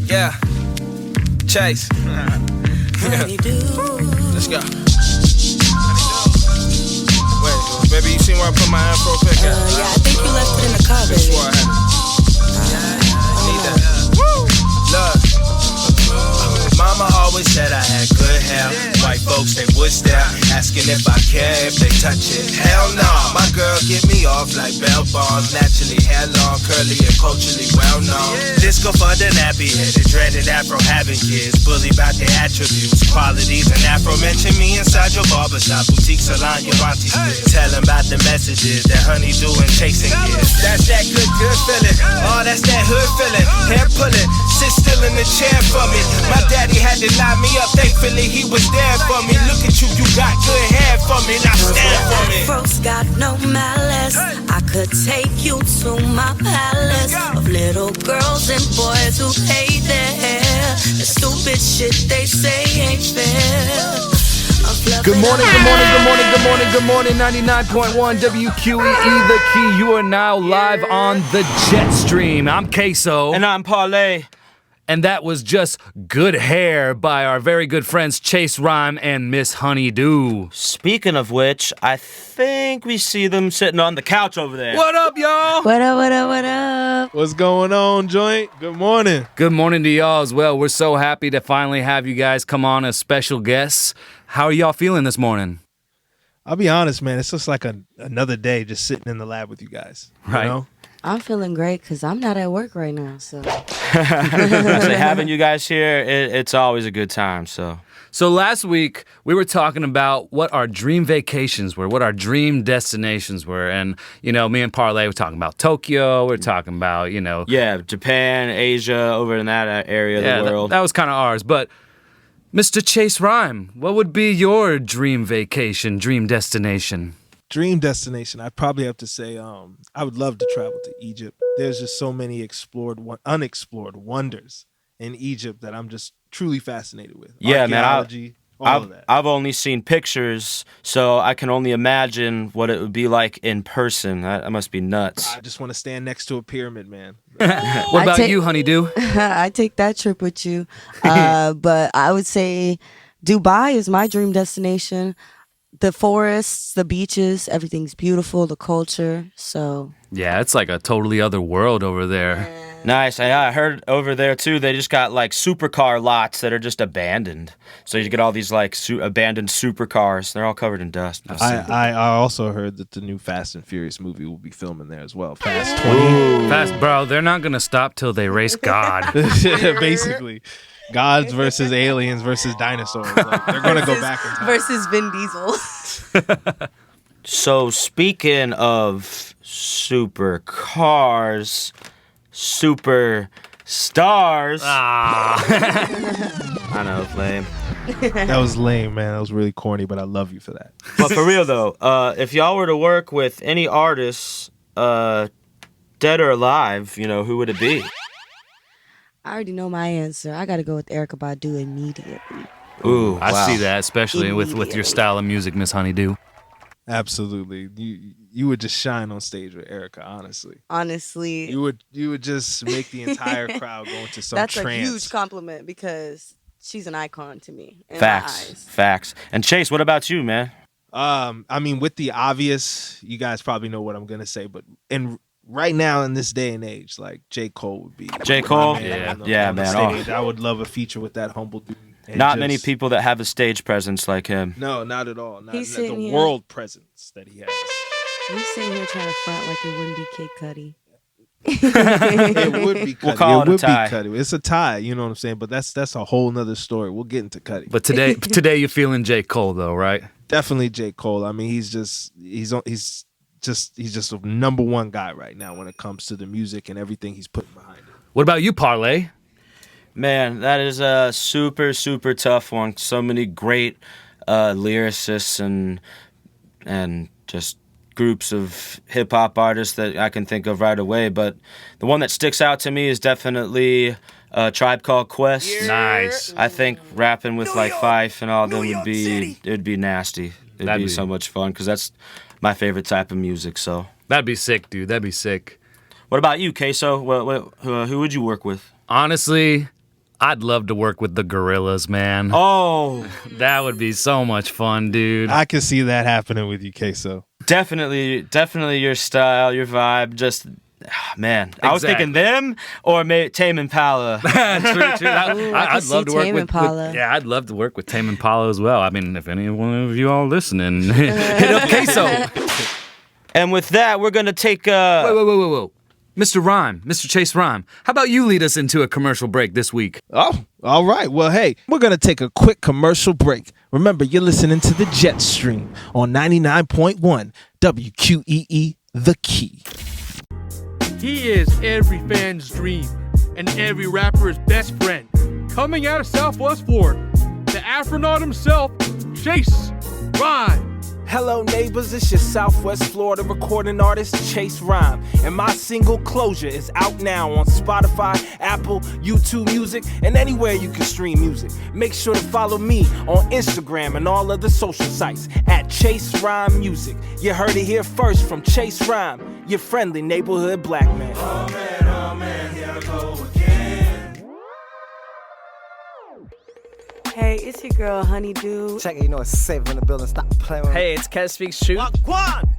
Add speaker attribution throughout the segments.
Speaker 1: Yeah. Chase. Yeah. Let's go. Wait, baby, you seen where I put my info pick at?
Speaker 2: Yeah, I think you left it in the car, baby.
Speaker 1: That's where I had it. I need that. Woo! Look. Mama always said I had good hair. White folks, they would stare, asking if I care if they touch it. Hell no, my girl get me off like bell bonds. Naturally hair long, curly and culturally well known. Disco for the nappy headed, dreaded afro having kids. Bully about their attributes, qualities and afro. Mention me inside your barbershop, boutique salon, your auntie spit. Tell them about the messages that honey doing, chasing kids. That's that good feeling. Oh, that's that hood feeling. Hair pulling, sit still in the chair for me. My daddy had to line me up, thankfully he was there for me. Look at you, you got good hair for me, now stand for me.
Speaker 2: Afro's got no malice. I could take you to my palace of little girls and boys who hate their hair. The stupid shit they say ain't fair.
Speaker 3: Good morning, good morning, good morning, good morning, good morning. 99.1 WQEE The Key. You are now live on the jet stream. I'm K.So.
Speaker 4: And I'm Parlay.
Speaker 3: And that was just Good Hair by our very good friends Chase Rhyme and Miss Honeydew.
Speaker 4: Speaking of which, I think we see them sitting on the couch over there.
Speaker 3: What up, y'all?
Speaker 2: What up, what up, what up?
Speaker 5: What's going on, joint? Good morning.
Speaker 3: Good morning to y'all as well. We're so happy to finally have you guys come on as special guests. How are y'all feeling this morning?
Speaker 5: I'll be honest, man. It's just like another day just sitting in the lab with you guys.
Speaker 3: Right.
Speaker 5: You know?
Speaker 6: I'm feeling great because I'm not at work right now, so.
Speaker 4: So having you guys here, it's always a good time, so.
Speaker 3: So last week, we were talking about what our dream vacations were, what our dream destinations were. And, you know, me and Parlay were talking about Tokyo. We're talking about, you know.
Speaker 4: Yeah, Japan, Asia, over in that area of the world.
Speaker 3: That was kind of ours. But, Mr. Chase Rhyme, what would be your dream vacation, dream destination?
Speaker 5: Dream destination. I'd probably have to say I would love to travel to Egypt. There's just so many unexplored wonders in Egypt that I'm just truly fascinated with.
Speaker 4: Yeah,
Speaker 5: archaeology, all of that.
Speaker 4: I've only seen pictures, so I can only imagine what it would be like in person. That must be nuts.
Speaker 5: I just want to stand next to a pyramid, man.
Speaker 3: What about you, Honeydew?
Speaker 6: I take that trip with you. But I would say Dubai is my dream destination. The forests, the beaches, everything's beautiful, the culture, so.
Speaker 3: Yeah, it's like a totally other world over there.
Speaker 4: Nice. I heard over there, too, they just got, like, supercar lots that are just abandoned. So you get all these, like, abandoned supercars. They're all covered in dust.
Speaker 5: I also heard that the new Fast and Furious movie will be filming there as well. Fast 20.
Speaker 3: Fast, bro, they're not going to stop till they race God.
Speaker 5: Basically. Gods versus aliens versus dinosaurs. Like, they're going to go back in time.
Speaker 6: Versus Vin Diesel.
Speaker 4: So speaking of supercars, super stars. I know, it's lame.
Speaker 5: That was lame, man. That was really corny, but I love you for that.
Speaker 4: But for real though, if y'all were to work with any artists, dead or alive, you know, who would it be?
Speaker 6: I already know my answer. I got to go with Erykah Badu immediately.
Speaker 3: Ooh,
Speaker 4: wow.
Speaker 3: I see that, especially with your style of music, Miss Honeydew.
Speaker 5: Absolutely. You would just shine on stage with Erykah, honestly.
Speaker 6: Honestly.
Speaker 5: You would just make the entire crowd go into some
Speaker 6: That's
Speaker 5: trance.
Speaker 6: a huge compliment because she's an icon to me. In
Speaker 4: Facts.
Speaker 6: my eyes.
Speaker 4: Facts. And Chase, what about you, man?
Speaker 5: I mean, with the obvious, you guys probably know what I'm going to say, but right now in this day and age, like J. Cole would be.
Speaker 4: J. Cole?
Speaker 5: Man,
Speaker 4: Yeah,
Speaker 5: on the
Speaker 4: man.
Speaker 5: stage. I would love a feature with that humble dude.
Speaker 4: Not many people that have a stage presence like him.
Speaker 5: No, not at all. Not
Speaker 6: He's
Speaker 5: the
Speaker 6: sitting here.
Speaker 5: world presence that he has.
Speaker 6: You sitting here trying to front like it wouldn't be Kid Cudi.
Speaker 5: It would be Cudi.
Speaker 4: We'll call it a
Speaker 5: would
Speaker 4: tie.
Speaker 5: be Cudi. It's a tie, you know what I'm saying? But that's a whole nother story. We'll get into Cudi.
Speaker 3: But today you're feeling J. Cole, though, right?
Speaker 5: Definitely J. Cole. I mean, he's just a number one guy right now when it comes to the music and everything he's putting behind it.
Speaker 3: What about you, Parlay?
Speaker 4: Man, that is a super, super tough one. So many great lyricists and just groups of hip-hop artists that I can think of right away. But the one that sticks out to me is definitely Tribe Called Quest.
Speaker 3: Nice.
Speaker 4: I think rapping with like Fife and all them would be nasty. It'd be so much fun because that's my favorite type of music. So
Speaker 3: That'd be sick, dude. That'd be sick.
Speaker 4: what about you, K.So? Who would you work with?
Speaker 3: Honestly, I'd love to work with the Gorillas, man.
Speaker 4: Oh,
Speaker 3: That would be so much fun, dude.
Speaker 5: I can see that happening with you, K.So.
Speaker 4: definitely your style, your vibe. Just, man, I was thinking them or Tame Impala.
Speaker 3: True. I'd
Speaker 6: see
Speaker 3: love to work
Speaker 6: Tame
Speaker 3: with
Speaker 6: Impala.
Speaker 3: yeah, I'd love to work with Tame Impala as well. I mean, if any one of you all listening, hit up K.So.
Speaker 4: And with that, we're gonna take
Speaker 3: Whoa. Mr. Rhyme, Mr. Chase Rhyme, how about you lead us into a commercial break this week?
Speaker 5: Oh, all right. Well, hey, we're going to take a quick commercial break. Remember, you're listening to the Jet Stream on 99.1 WQEE The Key.
Speaker 7: He is every fan's dream and every rapper's best friend. Coming out of Southwest Florida, the astronaut himself, Chase Rhyme.
Speaker 1: Hello neighbors, it's your Southwest Florida recording artist Chase Rhyme, and my single Closure is out now on Spotify, Apple, YouTube Music, and anywhere you can stream music. Make sure to follow me on Instagram and all other social sites at Chase Rhyme Music. You heard it here first from Chase Rhyme, your friendly neighborhood black man. Oh man, here I go again.
Speaker 6: Hey, it's your girl, Honeydew.
Speaker 8: Check it, you know it's safe in the building. Stop playing with me.
Speaker 9: Hey, it's Kes Speaks Truth,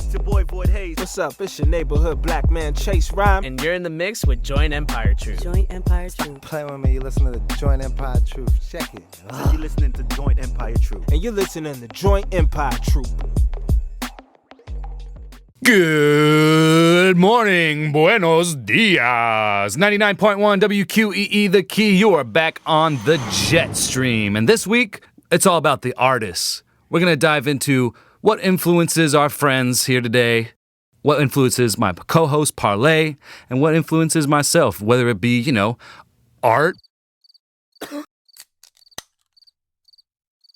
Speaker 1: It's your boy Void Hayes. What's up? It's your neighborhood black man Chase Rhyme.
Speaker 9: and you're in the mix with Joint Empire Truth.
Speaker 6: Joint Empire Truth.
Speaker 8: Playing with me. You listen to the Joint Empire Truth. Check it.
Speaker 10: So you're listening to Joint Empire Truth.
Speaker 1: And you're listening to Joint Empire Troop.
Speaker 3: Good morning, buenos dias. 99.1 WQEE The Key. You are back on the Jet Stream. And this week, it's all about the artists. We're going to dive into what influences our friends here today, what influences my co-host Parlay, and what influences myself, whether it be, art.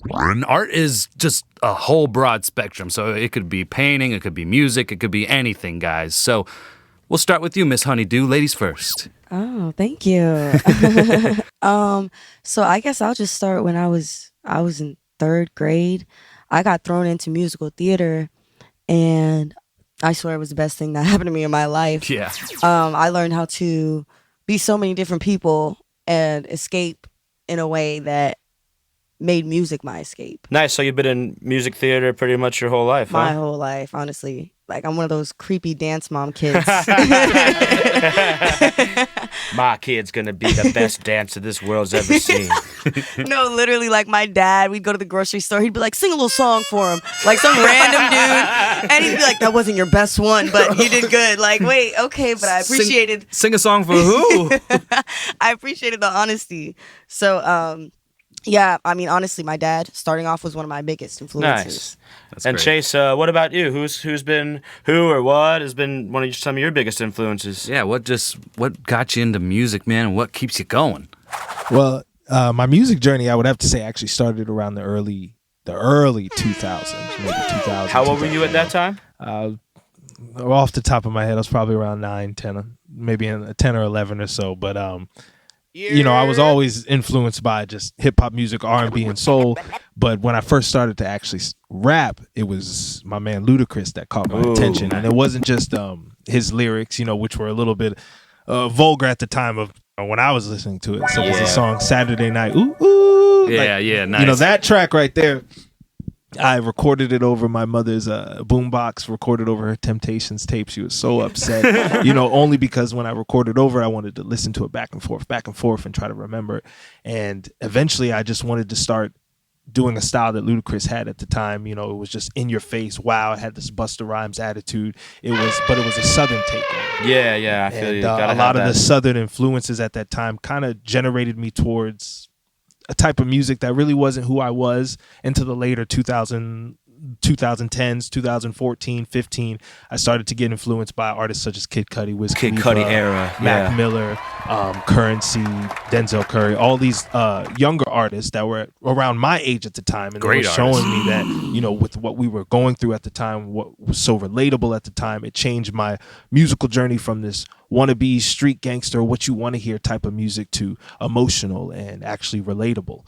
Speaker 3: And art is just a whole broad spectrum. So it could be painting, it could be music, it could be anything, guys. So we'll start with you, Miss Honeydew. Ladies first.
Speaker 6: Oh, thank you. So I guess I'll just start when I was in 3rd grade. I got thrown into musical theater, and I swear it was the best thing that happened to me in my life.
Speaker 3: Yeah.
Speaker 6: I learned how to be so many different people and escape in a way that made music my escape.
Speaker 4: Nice. So you've been in music theater pretty much your whole life,
Speaker 6: My
Speaker 4: huh?
Speaker 6: whole life, honestly. Like, I'm one of those creepy dance mom kids.
Speaker 4: My kid's gonna be the best dancer this world's ever seen.
Speaker 6: No, literally, like, my dad, we'd go to the grocery store, he'd be like, sing a little song for him. Like, some random dude. And he'd be like, that wasn't your best one, but you did good. Like, wait, okay, but I appreciated...
Speaker 3: Sing a song for who?
Speaker 6: I appreciated the honesty. So, yeah, I mean, honestly, my dad, starting off, was one of my biggest influences.
Speaker 4: Nice. And
Speaker 3: great.
Speaker 4: Chase, what about you? Who has been one of some of your biggest influences?
Speaker 3: Yeah, what got you into music, man, and what keeps you going?
Speaker 5: Well, my music journey, I would have to say, actually started around the early 2000s, maybe 2000.
Speaker 4: How old were you at that time?
Speaker 5: Off the top of my head, I was probably around 9, 10, maybe 10 or 11 or so. But I was always influenced by just hip hop music, R&B, and soul. But when I first started to actually rap, it was my man Ludacris that caught my attention, and it wasn't just his lyrics, which were a little bit vulgar at the time of when I was listening to it. So it was the song "Saturday Night." Ooh, ooh.
Speaker 3: Yeah, nice.
Speaker 5: That track right there. I recorded it over my mother's boombox, recorded over her Temptations tape. She was so upset, only because when I recorded over it, I wanted to listen to it back and forth and try to remember it. And eventually I just wanted to start doing a style that Ludacris had at the time. It was just in your face. Wow, it had this Busta Rhymes attitude. But it was a Southern take on it.
Speaker 4: Yeah, I feel
Speaker 5: and,
Speaker 4: you. Gotta
Speaker 5: a lot
Speaker 4: have
Speaker 5: of
Speaker 4: that.
Speaker 5: the Southern influences at that time kind of generated me towards a type of music that really wasn't who I was into the later 2010s, 2014, 15. I started to get influenced by artists such as Kid Cudi, Wiz
Speaker 4: Kid
Speaker 5: Khalifa,
Speaker 4: Cudi era,
Speaker 5: Mac
Speaker 4: yeah.
Speaker 5: Miller, Currency, Denzel Curry, all these younger artists that were around my age at the time, and
Speaker 3: Great
Speaker 5: they were showing me that with what we were going through at the time, what was so relatable at the time, it changed my musical journey from this wannabe street gangster, what you want to hear type of music to emotional and actually relatable.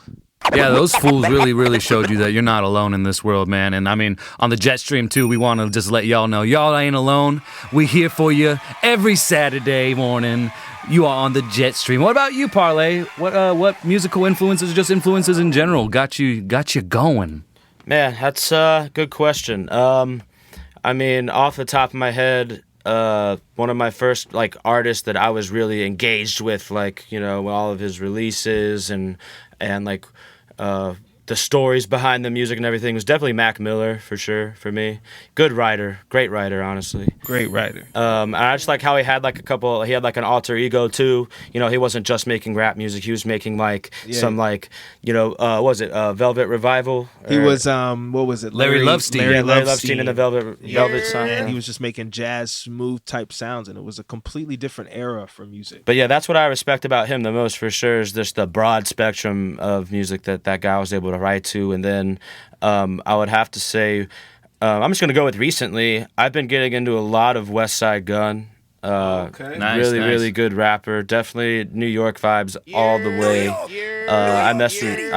Speaker 3: Yeah, those fools really, really showed you that you're not alone in this world, man. And I mean, on the Jet Stream, too, we want to just let y'all know, y'all ain't alone. We here for you every Saturday morning. You are on the jet stream. What about you, Parlay? What musical influences, or just influences in general, got you going?
Speaker 4: Man, that's a good question. I mean, off the top of my head, one of my first artists that I was really engaged with, all of his releases and the stories behind the music and everything was definitely Mac Miller, for sure, for me. Good writer, great writer, honestly.
Speaker 5: Great writer.
Speaker 4: And I just like how he had an alter ego too. He wasn't just making rap music, he was making some was it Velvet Revival?
Speaker 5: He was what was it?
Speaker 3: Larry Lovestein.
Speaker 4: Larry Lovestein in the Velvet song.
Speaker 5: And he was just making jazz smooth type sounds, and it was a completely different era for music.
Speaker 4: But yeah, that's what I respect about him the most, for sure, is just the broad spectrum of music that guy was able to write to. And then I would have to say, I'm just going to go with recently. I've been getting into a lot of West Side Gun.
Speaker 3: Okay. Nice,
Speaker 4: really good rapper. Definitely New York vibes all the way. I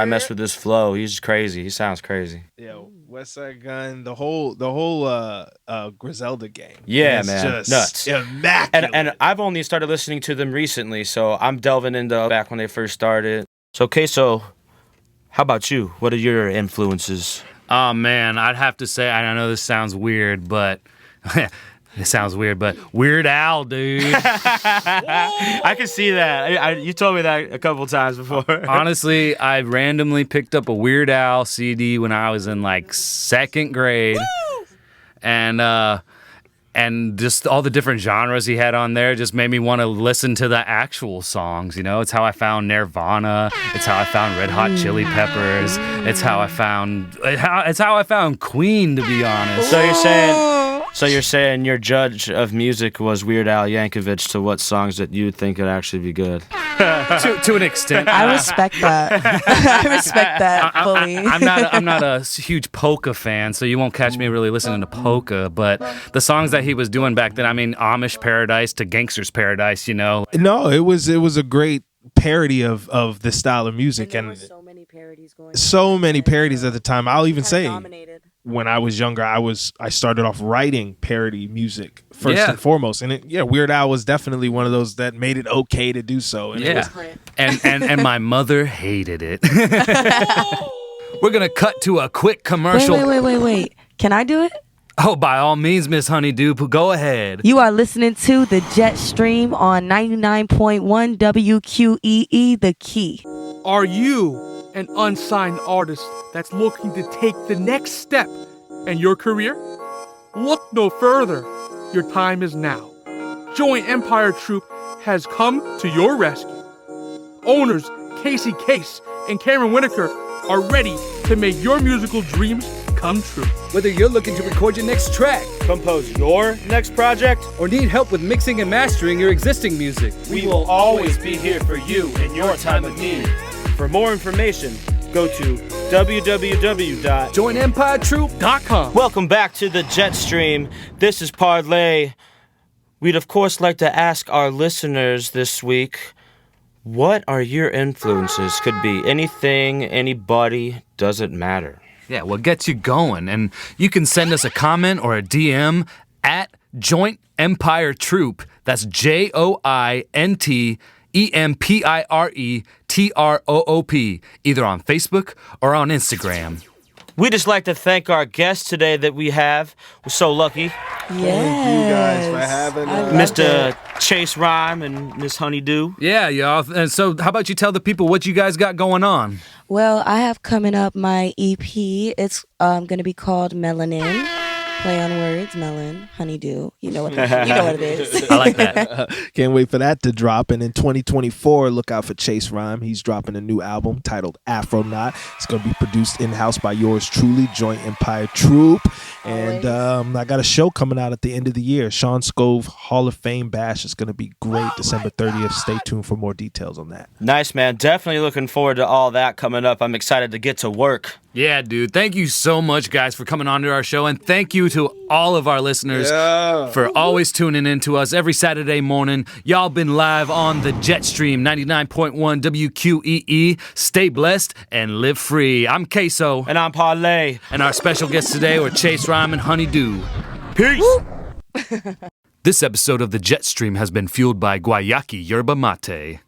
Speaker 4: mess with his flow. He's crazy. He sounds crazy.
Speaker 5: Yeah, West Side Gun, the whole Griselda gang.
Speaker 4: Yeah,
Speaker 5: is
Speaker 4: man,
Speaker 5: just
Speaker 4: nuts.
Speaker 5: Immaculate.
Speaker 4: And I've only started listening to them recently, so I'm delving into back when they first started. So K.So, how about you? What are your influences?
Speaker 3: Oh man, I'd have to say, I know this sounds weird, but Weird Al, dude.
Speaker 4: I can see that. You told me that a couple times before.
Speaker 3: Honestly, I randomly picked up a Weird Al CD when I was in second grade. Woo! And just all the different genres he had on there just made me want to listen to the actual songs, It's how I found Nirvana. It's how I found Red Hot Chili Peppers. It's how I found Queen, to be honest.
Speaker 4: So you're saying your judge of music was Weird Al Yankovic to what songs that you'd think would actually be good?
Speaker 3: to an extent.
Speaker 6: I respect that. I respect that fully.
Speaker 3: I'm not a huge polka fan, so you won't catch me really listening to polka. But the songs that he was doing back then, I mean, Amish Paradise to Gangster's Paradise, No,
Speaker 5: it was a great parody of this style of music,
Speaker 6: and there were so many parodies going on.
Speaker 5: So many parodies at the time. I'll even say,
Speaker 6: dominated.
Speaker 5: When I was younger, I started off writing parody music first and foremost, and Weird Al was definitely one of those that made it okay to do so. And
Speaker 3: and my mother hated it. We're gonna cut to a quick commercial.
Speaker 6: Wait. Can I do it?
Speaker 3: Oh, by all means, Miss Honeydew, go ahead.
Speaker 6: You are listening to the Jet Stream on 99.1 WQEE The Key.
Speaker 7: Are you an unsigned artist that's looking to take the next step in your career? Look no further. Your time is now. Joint Empire Troupe has come to your rescue. Owners Casey Case and Cameron Whitaker are ready to make your musical dreams come true.
Speaker 3: Whether you're looking to record your next track,
Speaker 4: compose your next project,
Speaker 3: or need help with mixing and mastering your existing music,
Speaker 4: we will always be here for you in your time of need. For more information, go to
Speaker 3: www.jointempiretroupe.com.
Speaker 4: Welcome back to the Jet Stream. This is Parlay. We'd of course like to ask our listeners this week, what are your influences? Could be anything, anybody, doesn't matter.
Speaker 3: Yeah, what gets you going? And you can send us a comment or a DM at Joint Empire Troupe. That's JOINTEMPIRETROOP, either on Facebook or on Instagram.
Speaker 4: We'd just like to thank our guests today that we have. We're so lucky.
Speaker 6: Yes.
Speaker 8: Thank you guys for having us.
Speaker 4: Mr. Chase Rhyme and Miss Honeydew.
Speaker 3: Yeah, y'all. And so how about you tell the people what you guys got going on?
Speaker 6: Well, I have coming up my EP. It's going to be called Melanin. Play on words, melon, honeydew. You know what it is.
Speaker 3: I like that.
Speaker 5: Can't wait for that to drop. And in 2024, look out for Chase Rhyme. He's dropping a new album titled Afronaut. It's going to be produced in-house by yours truly, Joint Empire Troupe. And I got a show coming out at the end of the year. Sean Scove Hall of Fame Bash is going to be great. December 30th. Stay tuned for more details on that.
Speaker 4: Nice, man. Definitely looking forward to all that coming up. I'm excited to get to work.
Speaker 3: Yeah, dude. Thank you so much, guys, for coming on to our show. And thank you to all of our listeners for always tuning in to us every Saturday morning. Y'all been live on the Jet Stream 99.1 WQEE. Stay blessed and live free. I'm K.So.
Speaker 4: And I'm Parlay.
Speaker 3: And our special guests today were Chase Rhyme and Honeydew.
Speaker 4: Peace.
Speaker 3: This episode of the Jet Stream has been fueled by Guayaki Yerba Mate.